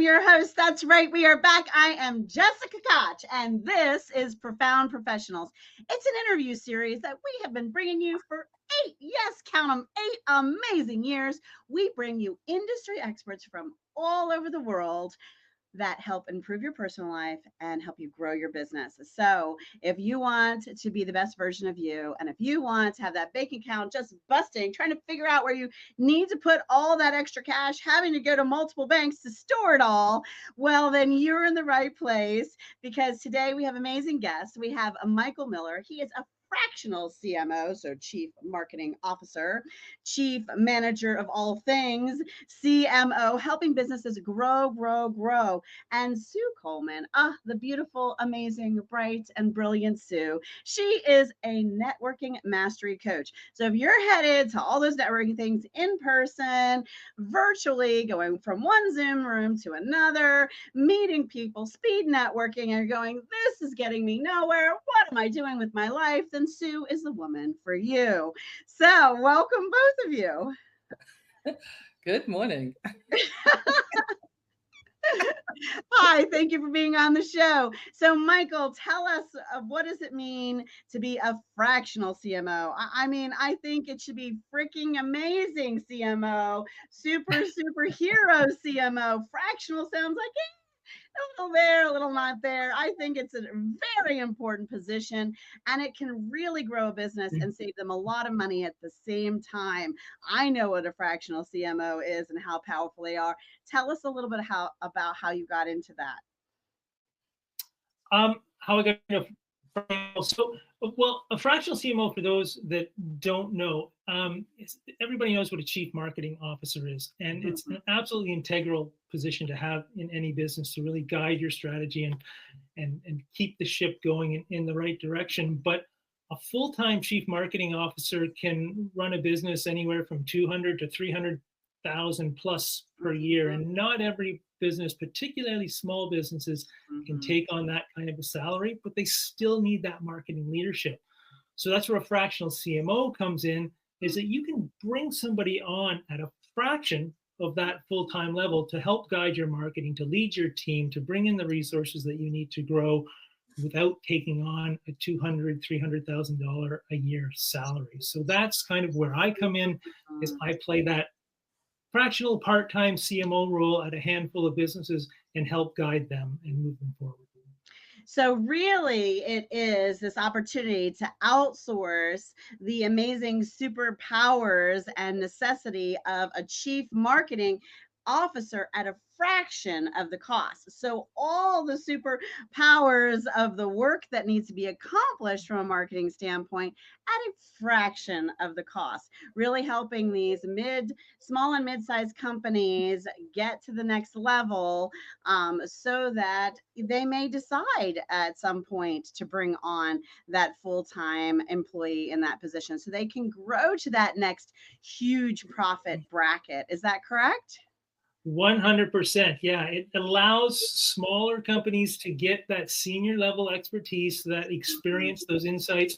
your host. That's right. We are back. I am Jessica Koch, and this is Profound Professionals. It's an interview series that we have been bringing you for 8, yes, count them, 8 amazing years. We bring you industry experts from all over the world that help improve your personal life and help you grow your business. So if you want to be the best version of you, and if you want to have that bank account just busting, trying to figure out where you need to put all that extra cash, having to go to multiple banks to store it all, well, then you're in the right place, because today we have amazing guests. We have Michael Miller. He is a fractional CMO, so Chief Marketing Officer, Chief Manager of all things, CMO, helping businesses grow, grow, grow. And Sue Coleman, the beautiful, amazing, bright, and brilliant Sue. She is a networking mastery coach. So if you're headed to all those networking things in person, virtually, going from one Zoom room to another, meeting people, speed networking, and you're going, this is getting me nowhere. What am I doing with my life? Then Sue is the woman for you. So welcome, both of you. Good morning. Hi, thank you for being on the show. So, Michael, tell us, what does it mean to be a fractional CMO? I mean, I think it should be freaking amazing CMO, superhero CMO. Fractional sounds like a little there, a little not there. I think it's a very important position, and it can really grow a business and save them a lot of money at the same time. I know what a fractional CMO is and how powerful they are. Tell us a little bit about how you got into that. How I got into a fractional CMO, for those that don't know, everybody knows what a chief marketing officer is, and it's an absolutely integral position to have in any business to really guide your strategy and keep the ship going in the right direction. But a full-time chief marketing officer can run a business anywhere from 200 to 300,000 plus per year, and not every business, particularly small businesses, can take on that kind of a salary, but they still need that marketing leadership. So that's where a fractional CMO comes in, is that you can bring somebody on at a fraction of that full-time level to help guide your marketing, to lead your team, to bring in the resources that you need to grow without taking on a $200,000, $300,000 a year salary. So that's kind of where I come in, is I play that fractional part-time CMO role at a handful of businesses and help guide them and move them forward. So really, it is this opportunity to outsource the amazing superpowers and necessity of a chief marketing officer at a fraction of the cost. So all the superpowers of the work that needs to be accomplished from a marketing standpoint at a fraction of the cost, really helping these small and mid-sized companies get to the next level, so that they may decide at some point to bring on that full-time employee in that position so they can grow to that next huge profit bracket. Is that correct? 100%. Yeah, it allows smaller companies to get that senior level expertise, that experience, those insights,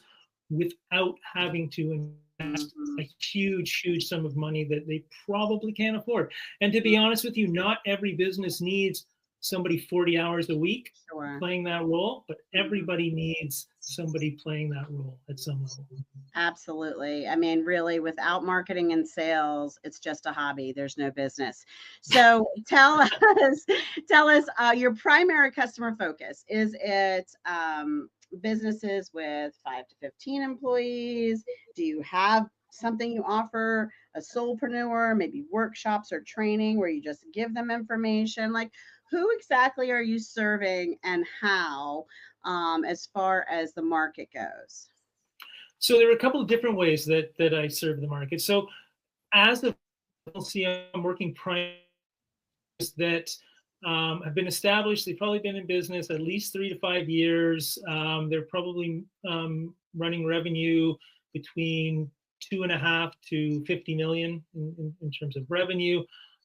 without having to invest a huge sum of money that they probably can't afford. And to be honest with you, not every business needs somebody 40 hours a week playing that role, but everybody needs somebody playing that role at some level. Absolutely. I mean, really, without marketing and sales, it's just a hobby. There's no business. So tell us your primary customer focus. Is it businesses with 5 to 15 employees? Do you have something you offer a solopreneur, maybe workshops or training where you just give them information? Like, who exactly are you serving and how, as far as the market goes? So there are a couple of different ways that I serve the market. So as a CMO, I'm working primarily that have been established. They've probably been in business at least 3 to 5 years. They're probably running revenue between 2.5 to 50 million in terms of revenue.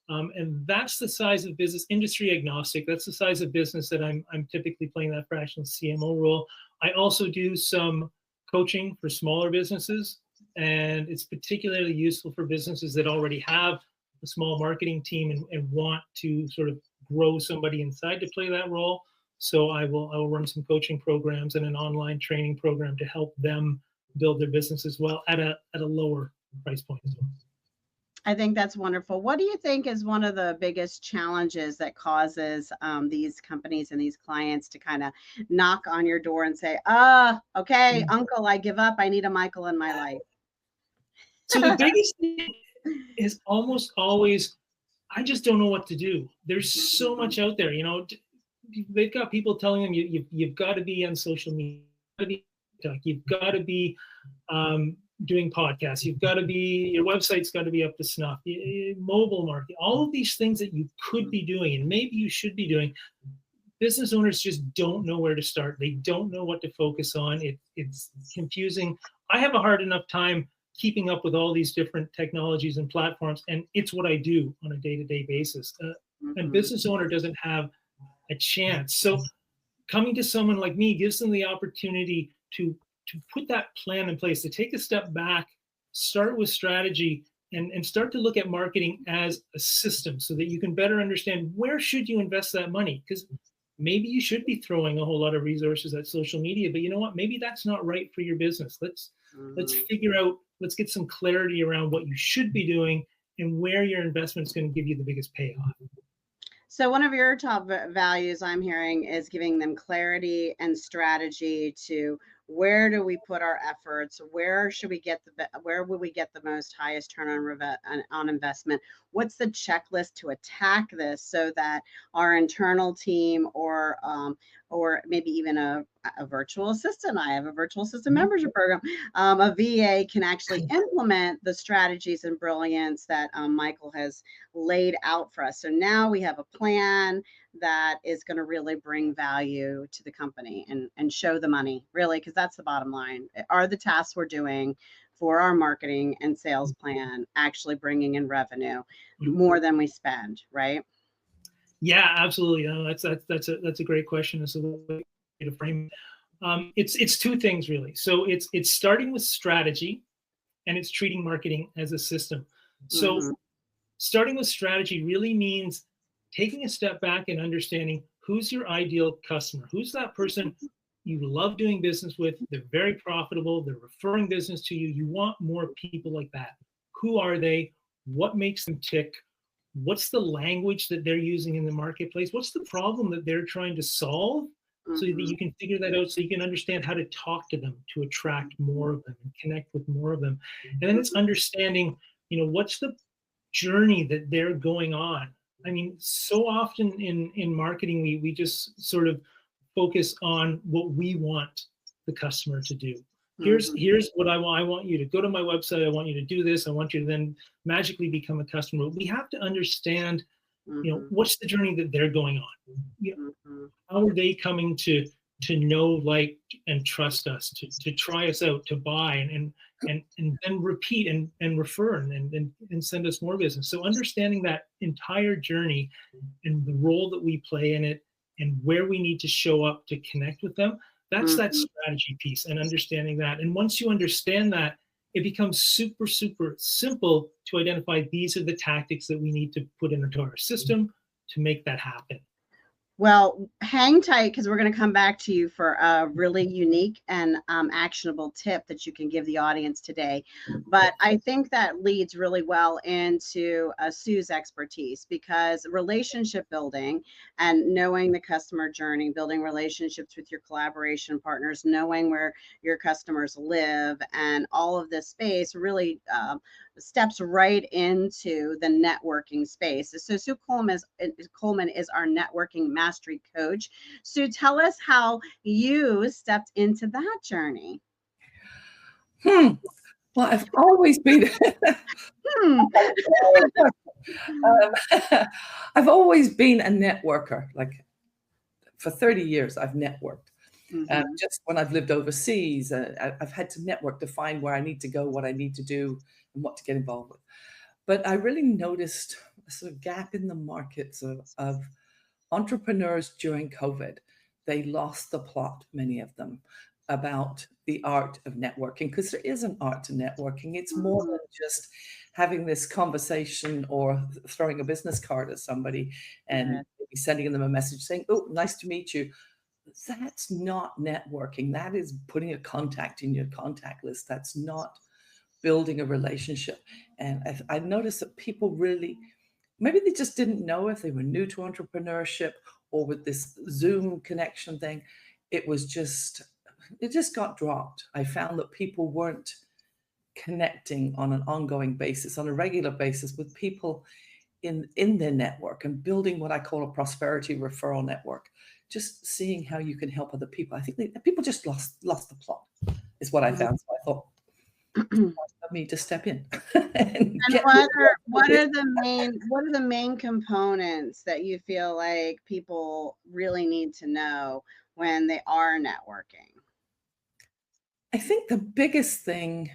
And that's the size of business, industry agnostic. That's the size of business that I'm typically playing that fractional CMO role. I also do some coaching for smaller businesses, and it's particularly useful for businesses that already have a small marketing team and want to sort of grow somebody inside to play that role. So I will run some coaching programs and an online training program to help them build their business as well at a lower price point as well. I think that's wonderful. What do you think is one of the biggest challenges that causes these companies and these clients to kind of knock on your door and say, okay, Uncle, I give up. I need a Michael in my life. So the biggest thing is almost always, I just don't know what to do. There's so much out there, they've got people telling them you've got to be on social media, you've got to be doing podcasts, your website's got to be up to snuff, mobile marketing, all of these things that you could be doing and maybe you should be doing. Business owners just don't know where to start. They don't know what to focus on. It's confusing. I have a hard enough time keeping up with all these different technologies and platforms, and it's what I do on a day-to-day basis. And business owner doesn't have a chance. So coming to someone like me gives them the opportunity to put that plan in place, to take a step back, start with strategy, and start to look at marketing as a system so that you can better understand where should you invest that money. Because maybe you should be throwing a whole lot of resources at social media, but you know what? Maybe that's not right for your business. Let's figure out, let's get some clarity around what you should be doing and where your investment is going to give you the biggest payoff. So one of your top values I'm hearing is giving them clarity and strategy to where do we put our efforts? Where should we get where will we get the most highest turn on investment? What's the checklist to attack this so that our internal team or maybe even a virtual assistant, I have a virtual assistant membership program, a VA can actually implement the strategies and brilliance that Michael has laid out for us. So now we have a plan that is going to really bring value to the company and show the money, really, because that's the bottom line. Are the tasks we're doing for our marketing and sales plan actually bringing in revenue more than we spend, right? Yeah, absolutely. No, that's a great question. It's a way to frame it. It's two things really. So it's starting with strategy, and it's treating marketing as a system. So starting with strategy really means taking a step back and understanding who's your ideal customer. Who's that person you love doing business with? They're very profitable. They're referring business to you. You want more people like that. Who are they? What makes them tick? What's the language that they're using in the marketplace? What's the problem that they're trying to solve? So that you can figure that out, so you can understand how to talk to them to attract more of them and connect with more of them. And then it's understanding, what's the journey that they're going on. I mean, so often in marketing, we just sort of focus on what we want the customer to do. Here's what I want. I want you to go to my website. I want you to do this. I want you to then magically become a customer. We have to understand, what's the journey that they're going on. How are they coming to know, like, and trust us, to try us out, to buy, and then repeat and refer and send us more business. So understanding that entire journey and the role that we play in it and where we need to show up to connect with them, that's that strategy piece, and understanding that. And once you understand that, it becomes super, super simple to identify these are the tactics that we need to put into our system to make that happen. Well, hang tight, because we're going to come back to you for a really unique and actionable tip that you can give the audience today. But I think that leads really well into Sue's expertise, because relationship building and knowing the customer journey, building relationships with your collaboration partners, knowing where your customers live, and all of this space really steps right into the networking space. So Sue Coleman is our networking mastery coach. Sue, tell us how you stepped into that journey. Well, I've always been I've always been a networker. Like, for 30 years, I've networked. Just when I've lived overseas, I've had to network to find where I need to go, what I need to do, and what to get involved with. But I really noticed a sort of gap in the markets of entrepreneurs during COVID. They lost the plot, many of them. about the art of networking, because there is an art to networking. It's more Mhm. than just having this conversation or throwing a business card at somebody and Right. maybe sending them a message saying, "Oh, nice to meet you." That's not networking. That is putting a contact in your contact list. That's not building a relationship. And I noticed that people really, maybe they just didn't know if they were new to entrepreneurship or with this Zoom connection thing. It was just, it just got dropped. I found that people weren't connecting on an ongoing basis, on a regular basis with people in their network and building what I call a prosperity referral network. Just seeing how you can help other people. I think people just lost the plot, is what I found. So I thought, let me to step in and And get what are the main components that you feel like people really need to know when they are networking? I think the biggest thing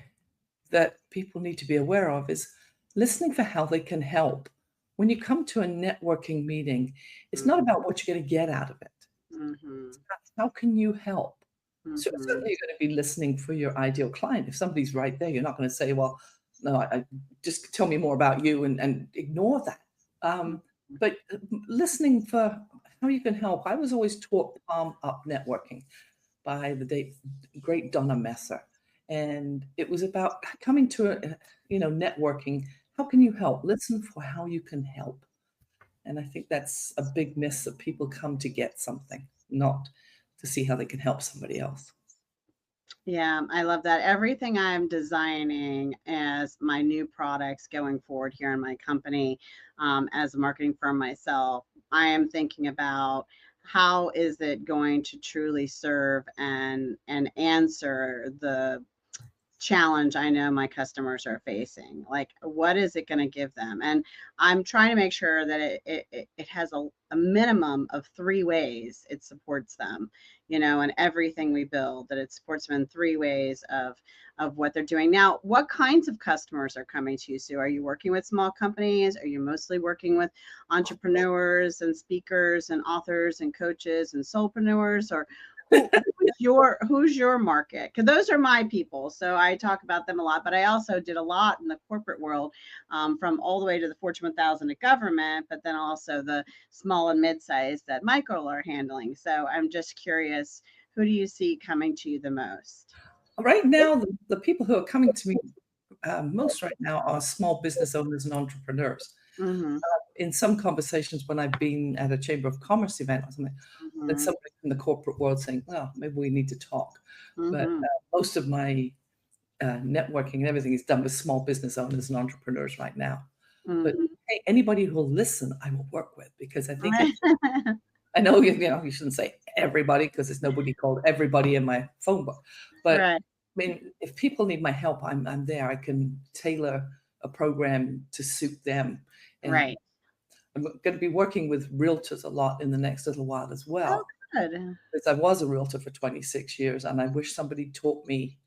that people need to be aware of is listening for how they can help. When you come to a networking meeting, it's not about what you're going to get out of it. Mm-hmm. It's about how can you help? Mm-hmm. Certainly, you're going to be listening for your ideal client. If somebody's right there, you're not going to say, "Well, no, I just tell me more about you," and ignore that. But listening for how you can help. I was always taught palm up networking by the great Donna Messer, and it was about coming to networking. How can you help? Listen for how you can help. And I think that's a big miss, that people come to get something, not to see how they can help somebody else. Yeah, I love that. Everything I'm designing as my new products going forward here in my company, as a marketing firm myself, I am thinking about how is it going to truly serve and answer the challenge I know my customers are facing. Like, what is it going to give them? And I'm trying to make sure that it has a minimum of three ways it supports them, and everything we build, that it supports them in three ways of what they're doing. Now, what kinds of customers are coming to you, Sue? Are you working with small companies? Are you mostly working with entrepreneurs and speakers and authors and coaches and solopreneurs? Or who's your market? Because those are my people, so I talk about them a lot. But I also did a lot in the corporate world, from all the way to the Fortune 1000 at government, but then also the small and mid-sized that Michael are handling. So I'm just curious, who do you see coming to you the most? Right now, the people who are coming to me most right now are small business owners and entrepreneurs. Mm-hmm. In some conversations, when I've been at a Chamber of Commerce event or something, there's Mm-hmm. somebody from the corporate world saying, "Well, maybe we need to talk." But Mm-hmm. most of my networking and everything is done with small business owners and entrepreneurs right now. But Mm-hmm. hey, anybody who will listen, I will work with, because I think I know you shouldn't say everybody, because there's nobody called everybody in my phone book. But Right. I mean, if people need my help, I'm there. I can tailor a program to suit them. And Right. I'm going to be working with realtors a lot in the next little while as Oh, well, good. because I was a realtor for 26 years, and I wish somebody taught me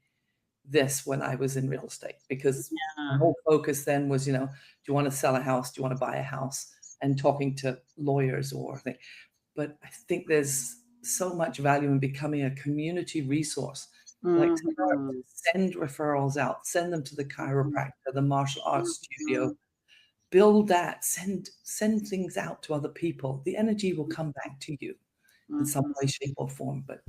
this when I was in real estate, because my Yeah. whole focus then was, do you want to sell a house? Do you want to buy a house? And talking to lawyers or things. But I think there's so much value in becoming a community resource. Like, Mm-hmm. send referrals out, send them to the chiropractor, the martial arts studio, Mm-hmm. build that, send things out to other people. The energy will come back to you in some Mm-hmm. way, shape, or form. But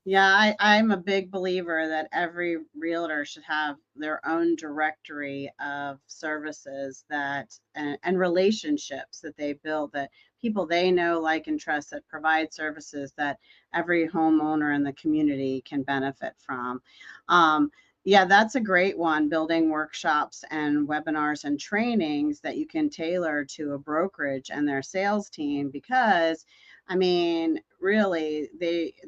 Yeah, I'm a big believer that every realtor should have their own directory of services and relationships that they build, that people they know, like, and trust, that provide services that every homeowner in the community can benefit from. Um, yeah, that's a great one, building workshops and webinars and trainings that you can tailor to a brokerage and their sales team, because I mean, really,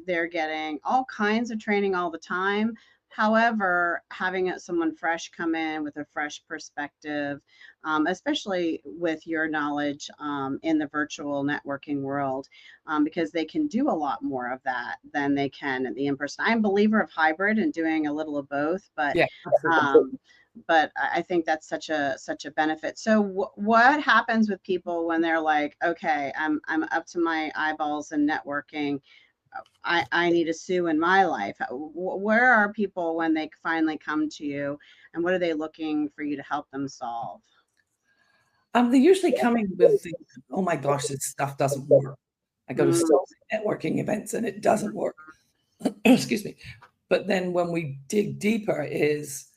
they're getting all kinds of training all the time. However, having someone fresh come in with a fresh perspective, especially with your knowledge, in the virtual networking world, because they can do a lot more of that than they can at the in-person. I'm a believer of hybrid and doing a little of both, but yeah, absolutely. um, I think that's such a benefit. So what happens with people when they're like, okay, I'm up to my eyeballs in networking. I need a Sue in my life. Where are people when they finally come to you, and what are they looking for you to help them solve? They're usually coming with the, oh my gosh, this stuff doesn't work. I go to so many networking events and it doesn't work. Excuse me. But then when we dig deeper is,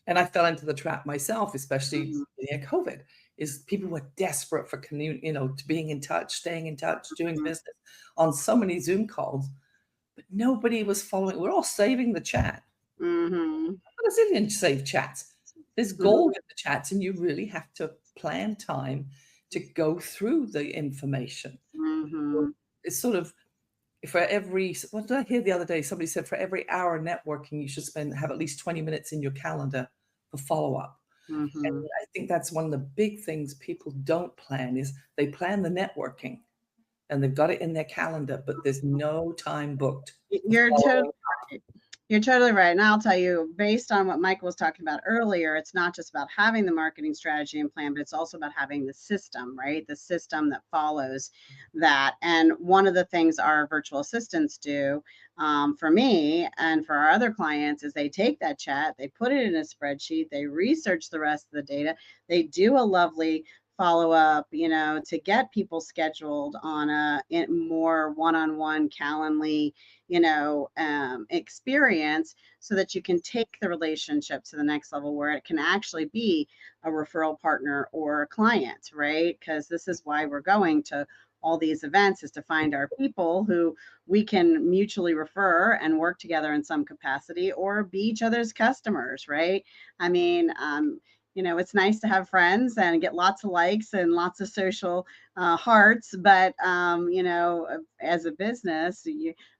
and I fell into the trap myself, especially in COVID, is people were desperate for community, to being in touch, staying in touch, doing business on so many Zoom calls, but nobody was following. We're all saving the chat. Mm-hmm. A zillion saved chats. There's gold in the chats, and you really have to plan time to go through the information. Mm-hmm. It's sort of, for every, what did I hear the other day? Somebody said for every hour networking, you should have at least 20 minutes in your calendar for follow-up. Mm-hmm. And I think that's one of the big things people don't plan is they plan the networking and they've got it in their calendar, but there's no time booked. You're totally right. And I'll tell you, based on what Michael was talking about earlier, it's not just about having the marketing strategy and plan, but it's also about having the system, right? The system that follows that. And one of the things our virtual assistants do for me and for our other clients is they take that chat, they put it in a spreadsheet, they research the rest of the data, they do a lovely follow up, to get people scheduled on a more one-on-one Calendly, experience so that you can take the relationship to the next level where it can actually be a referral partner or a client, right? Because this is why we're going to all these events, is to find our people who we can mutually refer and work together in some capacity or be each other's customers, right? I mean, it's nice to have friends and get lots of likes and lots of social hearts, but as a business,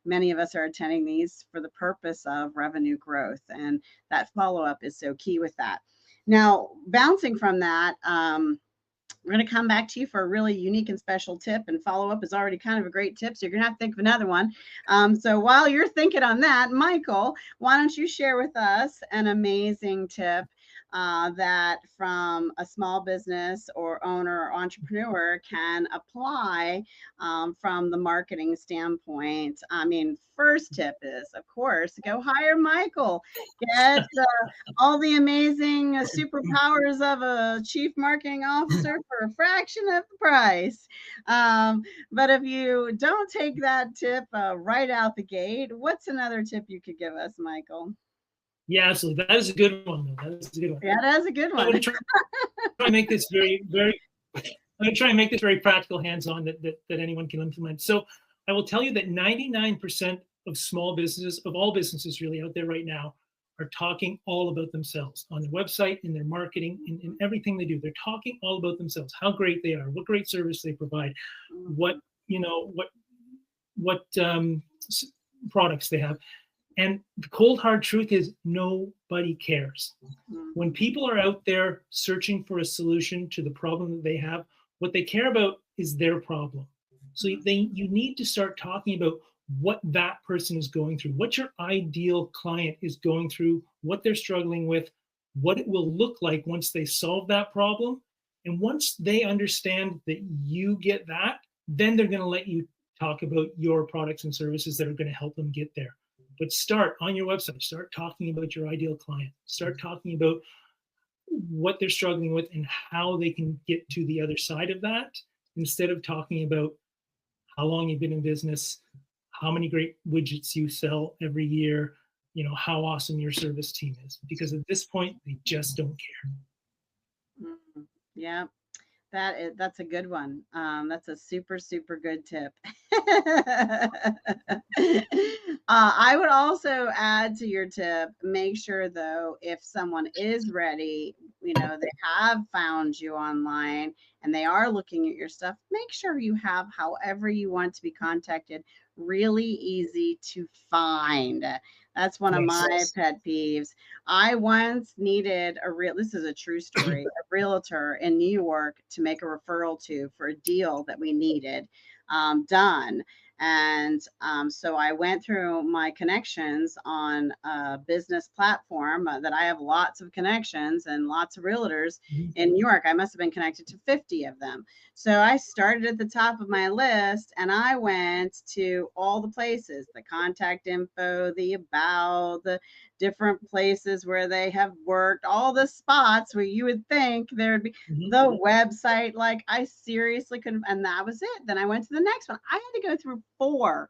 many of us are attending these for the purpose of revenue growth, and that follow-up is so key with that. Now, bouncing from that, we're going to come back to you for a really unique and special tip, and follow-up is already kind of a great tip, so you're going to have to think of another one. So while you're thinking on that, Michael, why don't you share with us an amazing tip that from a small business or owner or entrepreneur can apply from the marketing standpoint? I mean, first tip is, of course, go hire Michael. Get all the amazing superpowers of a chief marketing officer for a fraction of the price. But if you don't take that tip right out the gate, what's another tip you could give us, Michael? Yeah, absolutely. That is a good one, though. That is a good one. Yeah, that is a good one. I'm going to try and make this very, very. I'm going to try and make this very practical, hands-on that anyone can implement. So I will tell you that 99% of small businesses, of all businesses really out there right now, are talking all about themselves on their website, in their marketing, in everything they do. They're talking all about themselves, how great they are, what great service they provide, what products they have. And the cold hard truth is nobody cares. When people are out there searching for a solution to the problem that they have, what they care about is their problem. So you need to start talking about what that person is going through, what your ideal client is going through, what they're struggling with, what it will look like once they solve that problem. And once they understand that you get that, then they're going to let you talk about your products and services that are going to help them get there. But start on your website, start talking about your ideal client, start talking about what they're struggling with and how they can get to the other side of that, instead of talking about how long you've been in business, how many great widgets you sell every year, how awesome your service team is. Because at this point, they just don't care. Yeah. That's a good one. That's a super, super good tip. I would also add to your tip, make sure though, if someone is ready, they have found you online and they are looking at your stuff, make sure you have however you want to be contacted really easy to find. That's one of my pet peeves. I once needed this is a true story, a realtor in New York to make a referral to for a deal that we needed done. And so I went through my connections on a business platform that I have lots of connections and lots of realtors in New York. I must have been connected to 50 of them. So I started at the top of my list and I went to all the places, the contact info, the about, the different places where they have worked, all the spots where you would think there'd be the website. Like I seriously couldn't, and that was it. Then I went to the next one. I had to go through four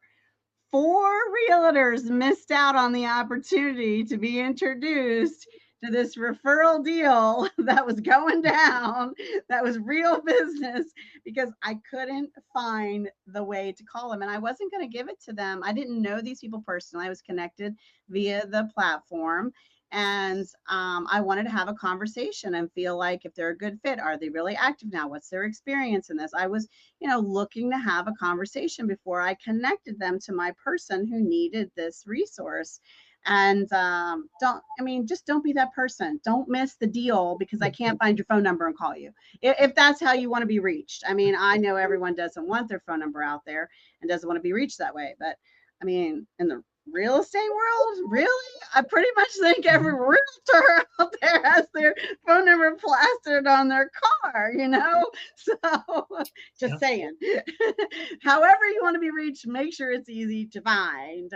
realtors missed out on the opportunity to be introduced to this referral deal that was going down, that was real business, because I couldn't find the way to call them. And I wasn't going to give it to them. I didn't know these people personally. I was connected via the platform. And I wanted to have a conversation and feel like if they're a good fit, are they really active now? What's their experience in this? I was, looking to have a conversation before I connected them to my person who needed this resource. And just don't be that person. Don't miss the deal because I can't find your phone number and call you. If that's how you want to be reached. I mean, I know everyone doesn't want their phone number out there and doesn't want to be reached that way. But I mean, in the real estate world, really? I pretty much think every realtor out there has their phone number plastered on their car, So just saying. However you want to be reached, make sure it's easy to find.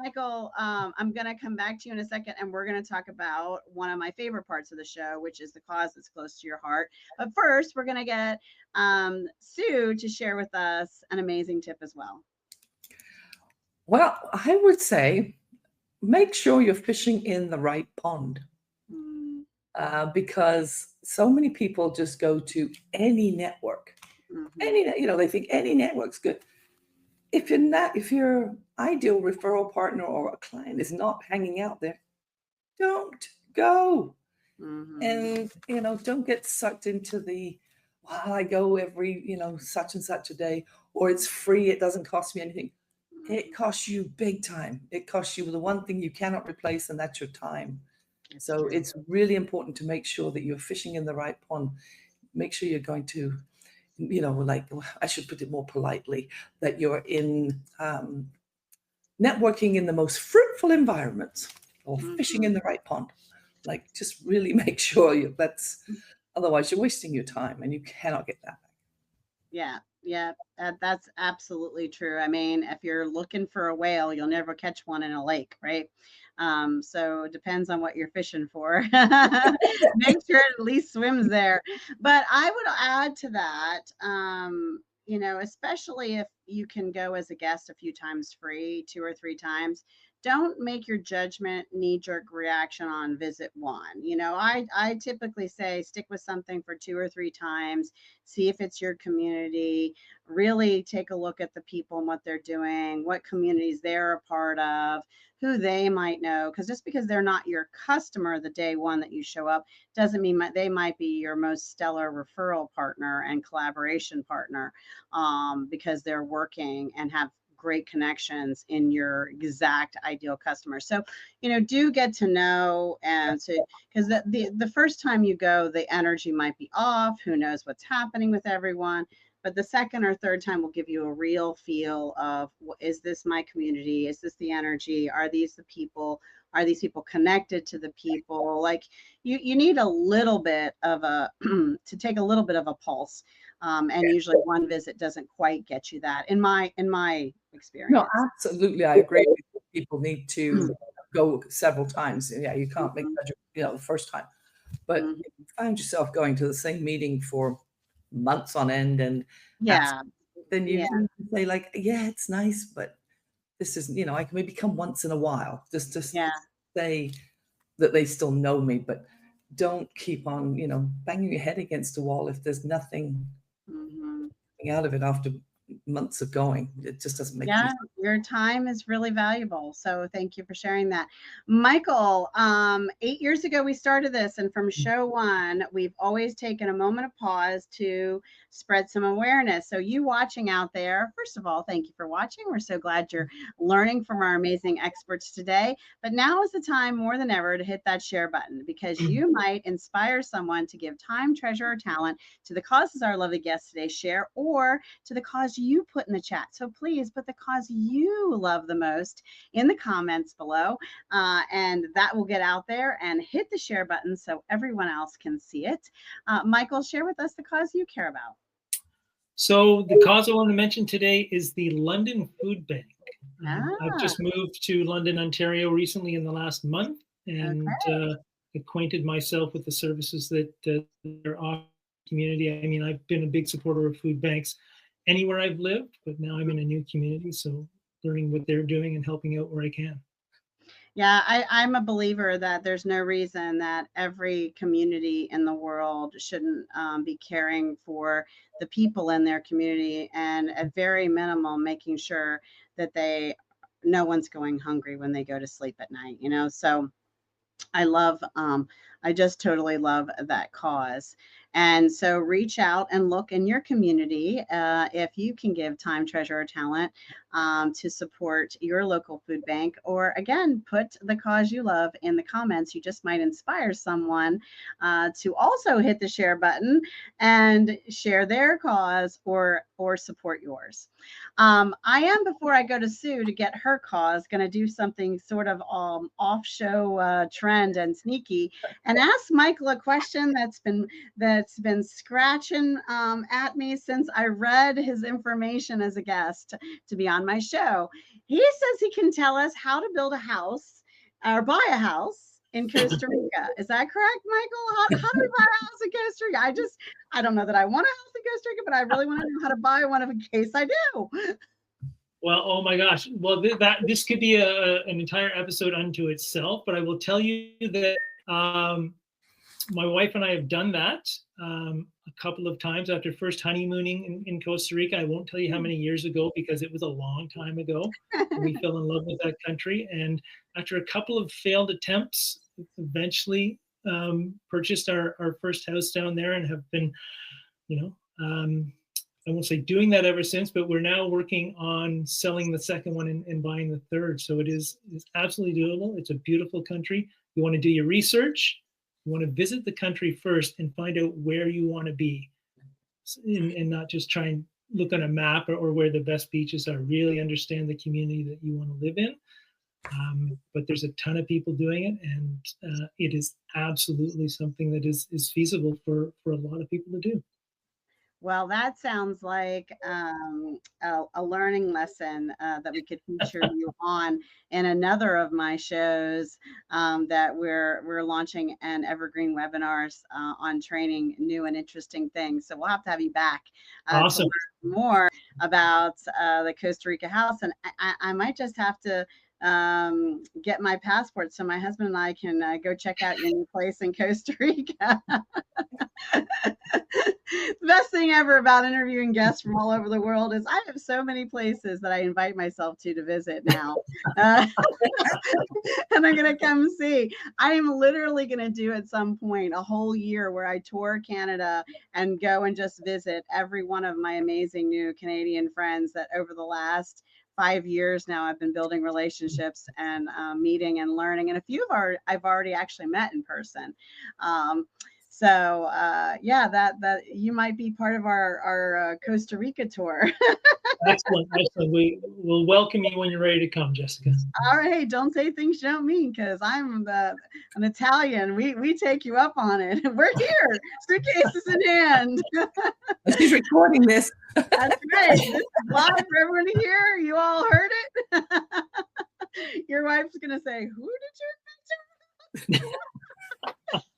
Michael, I'm going to come back to you in a second, and we're going to talk about one of my favorite parts of the show, which is the cause that's close to your heart. But first, we're going to get Sue to share with us an amazing tip as well. Well, I would say make sure you're fishing in the right pond, because so many people just go to any network. They think any network's good. If your ideal referral partner or a client is not hanging out there, don't go. And don't get sucked into I go every such and such a day, or it's free, it doesn't cost me anything. It costs you big time. It costs you the one thing you cannot replace, and that's your time. So it's really important to make sure that you're fishing in the right pond. Make sure you're going to, I should put it more politely, that you're in networking in the most fruitful environments, or fishing in the right pond. Like, just really make sure otherwise you're wasting your time and you cannot get that back. Yeah, that's absolutely true. I mean, if you're looking for a whale, you'll never catch one in a lake, right? So it depends on what you're fishing for. Make sure it at least swims there. But I would add to that, especially if you can go as a guest a few times free, 2 or 3 times, don't make your judgment knee-jerk reaction on visit one. I typically say stick with something for 2 or 3 times, see if it's your community, really take a look at the people and what they're doing, what communities they're a part of, who they might know, because just because they're not your customer the day one that you show up doesn't mean they might be your most stellar referral partner and collaboration partner, because they're working and have great connections in your exact ideal customer. So, do get to know, and so, because the first time you go, the energy might be off. Who knows what's happening with everyone? But the second or third time will give you a real feel of, is this my community? Is this the energy? Are these the people? Are these people connected to the people? Like you need a little bit of to take a little bit of a pulse. And usually one visit doesn't quite get you that in my experience. No, absolutely. I agree. People need to go several times. Yeah, you can't make the first time. But if you find yourself going to the same meeting for months on end, and then you can say like, it's nice, but this is, I can maybe come once in a while just to say that they still know me, but don't keep on, banging your head against the wall if there's nothing out of it after months of going. It just doesn't make sense. Your time is really valuable, so thank you for sharing that. Michael, 8 years ago we started this, and from show one we've always taken a moment of pause to spread some awareness. So you watching out there, first of all, thank you for watching. We're so glad you're learning from our amazing experts today. But now is the time more than ever to hit that share button, because you might inspire someone to give time, treasure, or talent to the causes our lovely guests today share, or to the cause you put in the chat. So please put the cause you love the most in the comments below, and that will get out there, and hit the share button so everyone else can see it. Michael, share with us the cause you care about. So the cause I want to mention today is the London Food Bank. I've just moved to London, Ontario recently in the last month, and acquainted myself with the services that are offered in the community. I mean, I've been a big supporter of food banks anywhere I've lived, but now I'm in a new community, so learning what they're doing and helping out where I can. Yeah, I'm a believer that there's no reason that every community in the world shouldn't be caring for the people in their community, and at very minimum, making sure that no one's going hungry when they go to sleep at night, you know? So I just totally love that cause. And so reach out and look in your community if you can give time, treasure, or talent to support your local food bank. Or again, put the cause you love in the comments. You just might inspire someone to also hit the share button and share their cause or support yours. I am, before I go to Sue to get her cause, going to do something sort of off-show trend and sneaky, and ask Michael a question that's been scratching at me since I read his information as a guest to be on my show. He says he can tell us how to build a house or buy a house in Costa Rica. Is that correct, Michael? How do we buy a house in Costa Rica? I don't know that I want a house in Costa Rica, but I really want to know how to buy one in case I do. Well, oh my gosh. Well, this could be an entire episode unto itself, but I will tell you that my wife and I have done that a couple of times after first honeymooning in Costa Rica. I won't tell you how many years ago because it was a long time ago. We fell in love with that country. And after a couple of failed attempts, eventually purchased our first house down there and have been, I won't say doing that ever since, but we're now working on selling the second one and buying the third. So it's absolutely doable. It's a beautiful country. You want to do your research. You want to visit the country first and find out where you want to be, and not just try and look on a map or where the best beaches are. Really understand the community that you want to live in. But there's a ton of people doing it, and it is absolutely something that is feasible for a lot of people to do. Well, that sounds like a learning lesson that we could feature you on in another of my shows that we're launching an evergreen webinars on training new and interesting things. So we'll have to have you back awesome. to learn more about the Costa Rica house, and I might just have to get my passport so my husband and I can go check out your new place in Costa Rica. The best thing ever about interviewing guests from all over the world is I have so many places that I invite myself to visit now. And I'm going to come see. I am literally going to do at some point a whole year where I tour Canada and go and just visit every one of my amazing new Canadian friends that over the last 5 years now I've been building relationships and meeting and learning. And a few I've already actually met in person. So yeah, that you might be part of our Costa Rica tour. Excellent. We will welcome you when you're ready to come, Jessica. All right, don't say things you don't mean, because I'm an Italian. We take you up on it. We're here, suitcases in hand. She's recording this. That's right. This is live for everyone to hear. You all heard it. Your wife's gonna say, "Who did you?"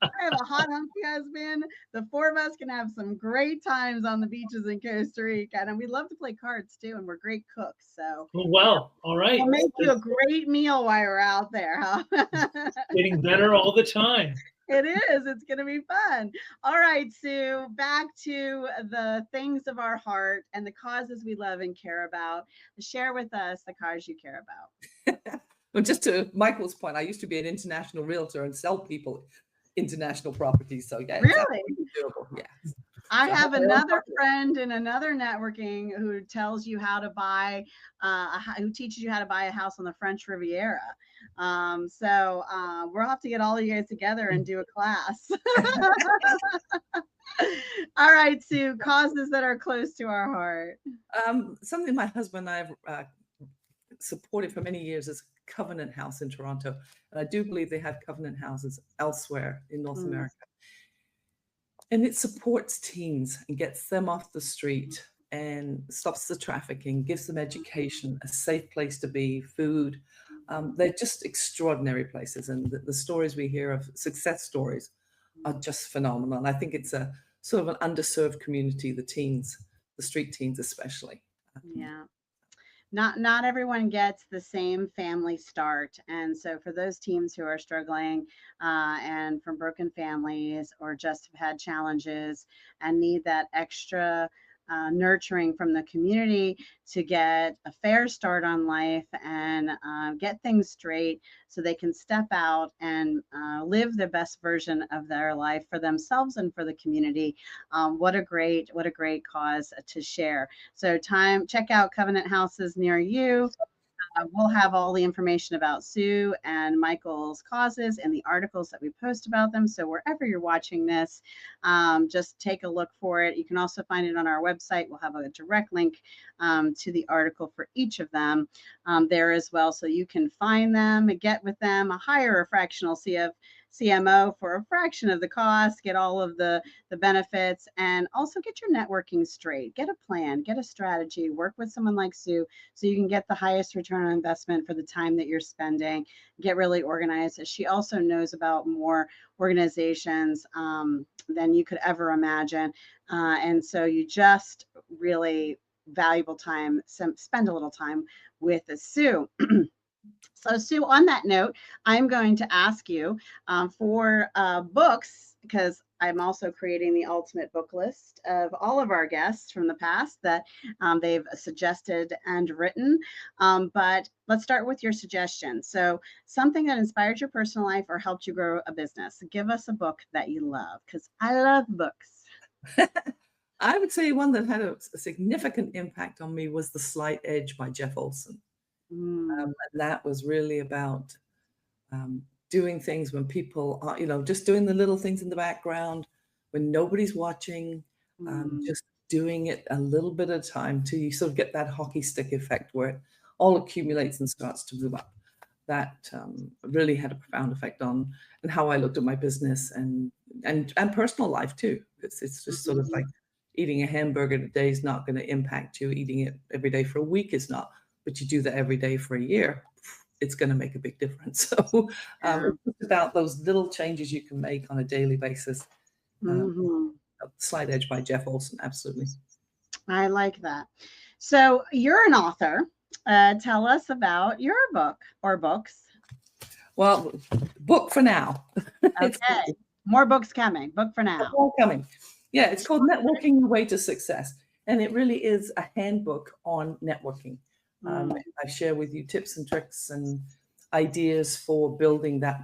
I have a hot, hunky husband. The four of us can have some great times on the beaches in Costa Rica, and we love to play cards too. And we're great cooks, so. Oh, well, all right. We'll make you a great meal while you're out there, huh? Getting better all the time. It is. It's going to be fun. All right, Sue, back to the things of our heart and the causes we love and care about. Share with us the cause you care about. Well, just to Michael's point, I used to be an international realtor and sell people international properties. So yeah, really? Doable. Yeah. I have another friend in another networking who tells you how to buy, who teaches you how to buy a house on the French Riviera. So we'll have to get all of you guys together and do a class. All right, Sue, causes that are close to our heart. Something my husband and I have supported for many years is Covenant House in Toronto. And I do believe they have Covenant houses elsewhere in North America. And it supports teens and gets them off the street and stops the trafficking, gives them education, a safe place to be, food. They're just extraordinary places. And the stories we hear of success stories are just phenomenal. And I think it's a sort of an underserved community, the teens, the street teens especially. Yeah. Not everyone gets the same family start, and so for those teams who are struggling and from broken families or just have had challenges and need that extra nurturing from the community to get a fair start on life and get things straight so they can step out and live the best version of their life for themselves and for the community. What a great cause to share. So check out Covenant Houses near you. We'll have all the information about Sue and Michael's causes and the articles that we post about them. So wherever you're watching this, just take a look for it. You can also find it on our website. We'll have a direct link to the article for each of them there as well. So you can find them, get with them, hire a fractional CMO for a fraction of the cost, get all of the benefits, and also get your networking straight. Get a plan, get a strategy, work with someone like Sue so you can get the highest return on investment for the time that you're spending. Get really organized. She also knows about more organizations than you could ever imagine. And so you just really valuable time, spend a little time with Sue. So, Sue, on that note, I'm going to ask you for books, because I'm also creating the ultimate book list of all of our guests from the past that they've suggested and written. But let's start with your suggestion. So, something that inspired your personal life or helped you grow a business. Give us a book that you love, because I love books. I would say one that had a significant impact on me was The Slight Edge by Jeff Olson. And that was really about doing things when people are, just doing the little things in the background, when nobody's watching, just doing it a little bit at a time till you sort of get that hockey stick effect where it all accumulates and starts to move up. That really had a profound effect on and how I looked at my business and personal life too. It's just sort of like eating a hamburger a day is not going to impact you. Eating it every day for a week is not. But you do that every day for a year, it's going to make a big difference. So it's about those little changes you can make on a daily basis. Slight Edge by Jeff Olson, absolutely. I like that. So you're an author. Tell us about your book or books. Well, book for now. Okay. More books coming. Book for now. More coming. Yeah, it's called Networking Your Way to Success. And it really is a handbook on networking. I share with you tips and tricks and ideas for building that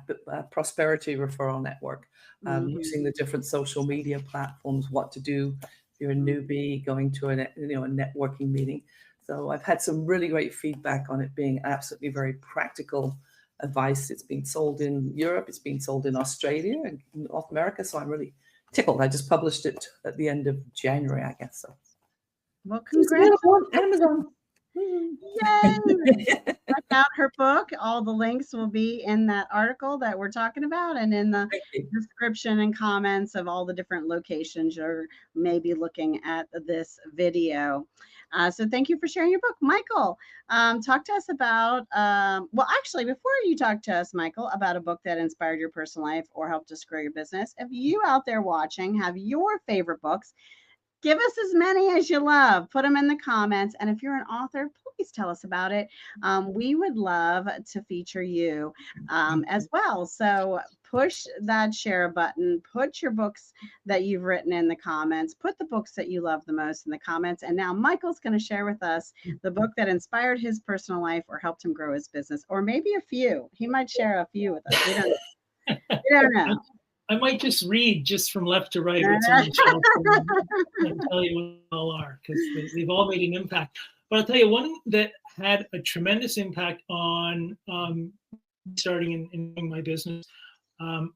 prosperity referral network, using the different social media platforms, what to do if you're a newbie going to a networking meeting. So I've had some really great feedback on it being absolutely very practical advice. It's been sold in Europe, it's been sold in Australia and North America. So I'm really tickled. I just published it at the end of January, I guess. So, well, congratulations on Amazon. Yay! Check out her book. All the links will be in that article that we're talking about and in the description and comments of all the different locations you're maybe looking at this video. So thank you for sharing your book. Michael, talk to us about, well, actually, before you talk to us, Michael, about a book that inspired your personal life or helped us grow your business, if you out there watching have your favorite books, give us as many as you love. Put them in the comments. And if you're an author, please tell us about it. We would love to feature you as well. So push that share button. Put your books that you've written in the comments. Put the books that you love the most in the comments. And now Michael's going to share with us the book that inspired his personal life or helped him grow his business, or maybe a few. He might share a few with us. We don't know. I might just read just from left to right what's on the shelf and tell you what they all are, because they've all made an impact. But I'll tell you one that had a tremendous impact on starting and doing my business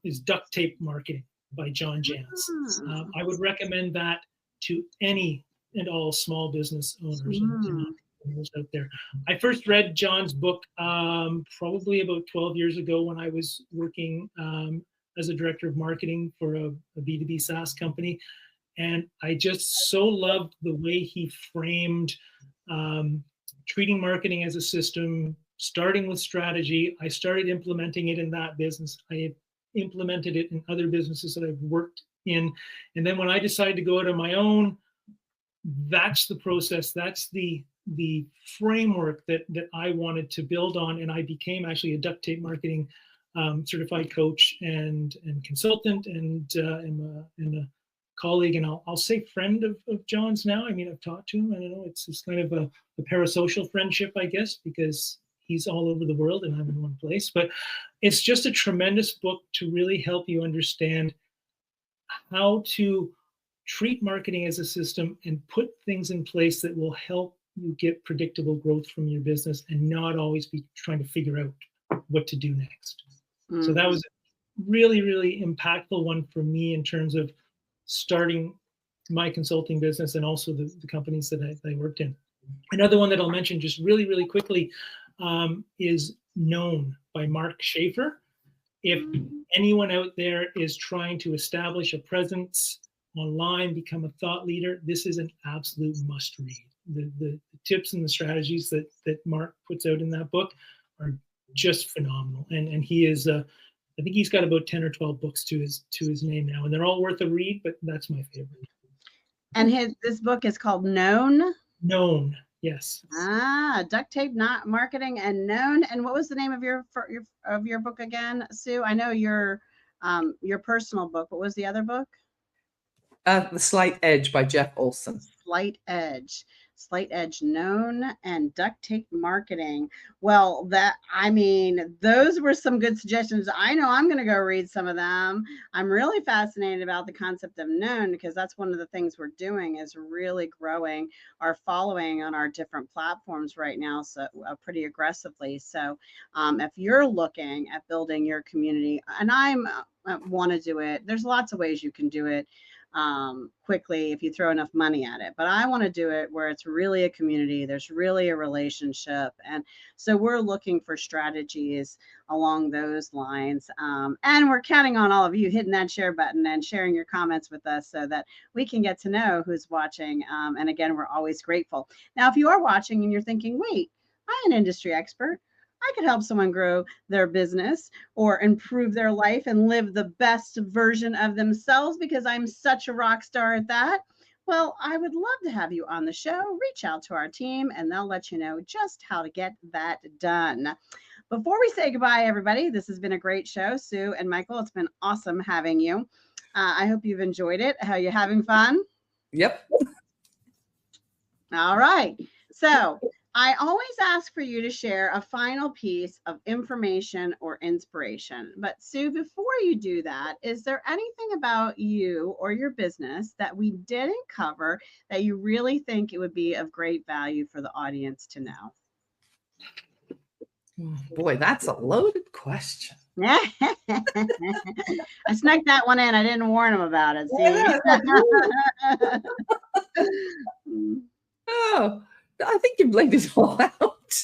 is duct tape marketing. by John Jantz. I would recommend that to any and all small business owners and entrepreneurs out there. I first read John's book probably about 12 years ago when I was working as a director of marketing for a B2B SaaS company. And I just so loved the way he framed treating marketing as a system, starting with strategy. I started implementing it in that business. I implemented it in other businesses that I've worked in. And then when I decided to go out on my own, that's the process, that's the framework that I wanted to build on. And I became actually a duct tape marketing certified coach and consultant, and a colleague, and I'll say friend of John's now. I mean, I've talked to him. I don't know, it's kind of a parasocial friendship, I guess, because he's all over the world and I'm in one place. But it's just a tremendous book to really help you understand how to treat marketing as a system and put things in place that will help you get predictable growth from your business and not always be trying to figure out what to do next. So that was a really, really impactful one for me in terms of starting my consulting business and also the companies that I worked in. Another one that I'll mention just really, really quickly is Known by Mark Schaefer. If anyone out there is trying to establish a presence online, become a thought leader, this is an absolute must read. The tips and the strategies that Mark puts out in that book are just phenomenal. And he is, I think he's got about 10 or 12 books to his name now, and they're all worth a read, but that's my favorite. And this book is called Known? Known, yes. Duct tape, not marketing, and Known. And what was the name of your book again, Sue? I know your personal book. What was the other book? The Slight Edge by Jeff Olson. Slight Edge, Known, and Duct Tape Marketing. Well, those were some good suggestions. I know I'm going to go read some of them. I'm really fascinated about the concept of Known, because that's one of the things we're doing is really growing our following on our different platforms right now, so pretty aggressively. So if you're looking at building your community, and I want to do it, there's lots of ways you can do it quickly if you throw enough money at it, but I want to do it where it's really a community, there's really a relationship. And so we're looking for strategies along those lines, and we're counting on all of you hitting that share button and sharing your comments with us so that we can get to know who's watching. And again, we're always grateful. Now, if you are watching and you're thinking, wait, I'm an industry expert, I could help someone grow their business or improve their life and live the best version of themselves because I'm such a rock star at that. Well, I would love to have you on the show. Reach out to our team and they'll let you know just how to get that done. Before we say goodbye, everybody, this has been a great show. Sue and Michael, it's been awesome having you. I hope you've enjoyed it. How are you having fun? Yep. All right. So I always ask for you to share a final piece of information or inspiration. But Sue, before you do that, is there anything about you or your business that we didn't cover that you really think it would be of great value for the audience to know? Boy, that's a loaded question. I snuck that one in. I didn't warn them about it. See? Oh, I think you've laid it all out.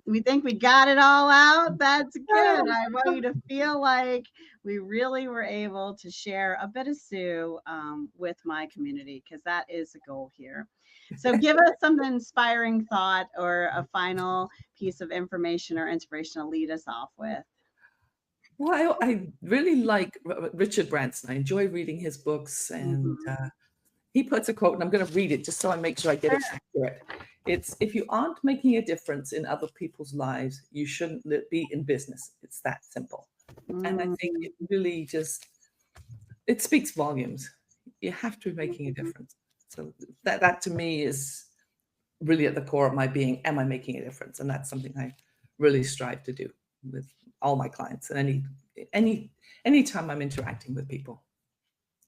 We think we got it all out. That's good. I want you to feel like we really were able to share a bit of Sue with my community, because that is the goal here. So give us some inspiring thought or a final piece of information or inspiration to lead us off with. Well, I really like Richard Branson. I enjoy reading his books, and he puts a quote, and I'm going to read it just so I make sure I get it accurate. It's, if you aren't making a difference in other people's lives, you shouldn't be in business. It's that simple. And I think it really just, it speaks volumes. You have to be making a difference. So that to me is really at the core of my being. Am I making a difference? And that's something I really strive to do with all my clients. And any time I'm interacting with people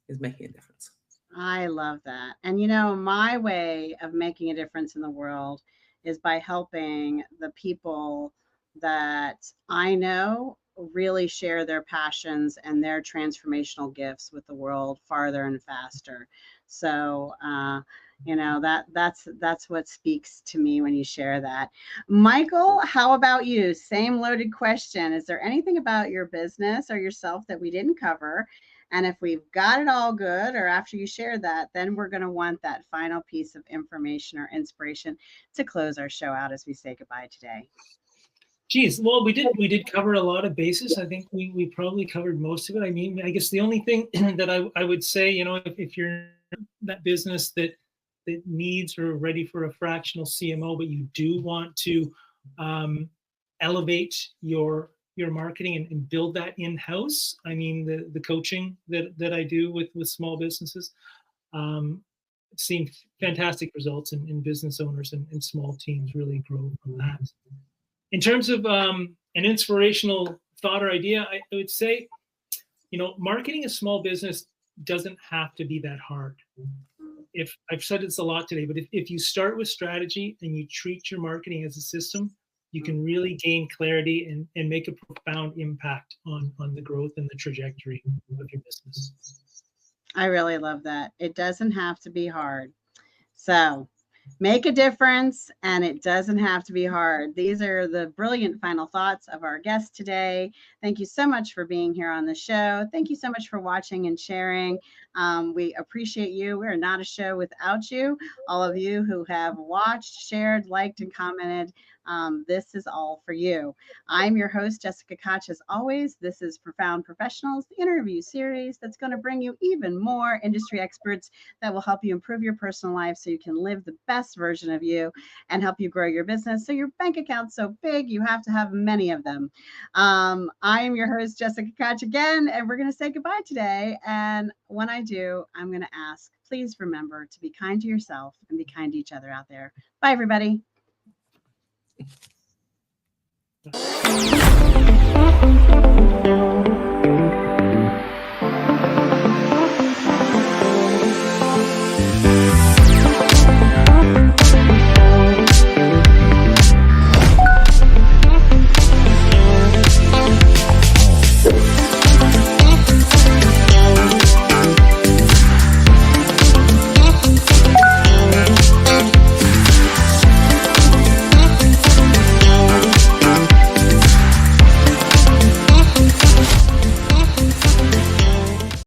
is making a difference. I love that. And, my way of making a difference in the world is by helping the people that I know really share their passions and their transformational gifts with the world farther and faster. So, that's what speaks to me when you share that. Michael, how about you? Same loaded question. Is there anything about your business or yourself that we didn't cover? And if we've got it all good, or after you share that, then we're going to want that final piece of information or inspiration to close our show out as we say goodbye today. Geez, well, we did cover a lot of bases. I think we probably covered most of it. I mean, I guess the only thing that I would say, if you're in that business that needs or ready for a fractional CMO, but you do want to elevate your marketing and build that in-house. I mean, the coaching that I do with small businesses, seen fantastic results in business owners and small teams really grow from that. In terms of an inspirational thought or idea, I would say, marketing a small business doesn't have to be that hard. If I've said this a lot today, but if you start with strategy and you treat your marketing as a system, you can really gain clarity and make a profound impact on the growth and the trajectory of your business. I really love that. It doesn't have to be hard. So make a difference, and it doesn't have to be hard. These are the brilliant final thoughts of our guest today. Thank you so much for being here on the show. Thank you so much for watching and sharing. We appreciate you. We're not a show without you. All of you who have watched, shared, liked, and commented, this is all for you. I'm your host, Jessica Koch. As always, this is Profound Professionals, the interview series that's going to bring you even more industry experts that will help you improve your personal life so you can live the best version of you and help you grow your business. So your bank account's so big, you have to have many of them. I am your host, Jessica Koch again, and we're going to say goodbye today. And when I do, I'm going to ask, please remember to be kind to yourself and be kind to each other out there. Bye, everybody.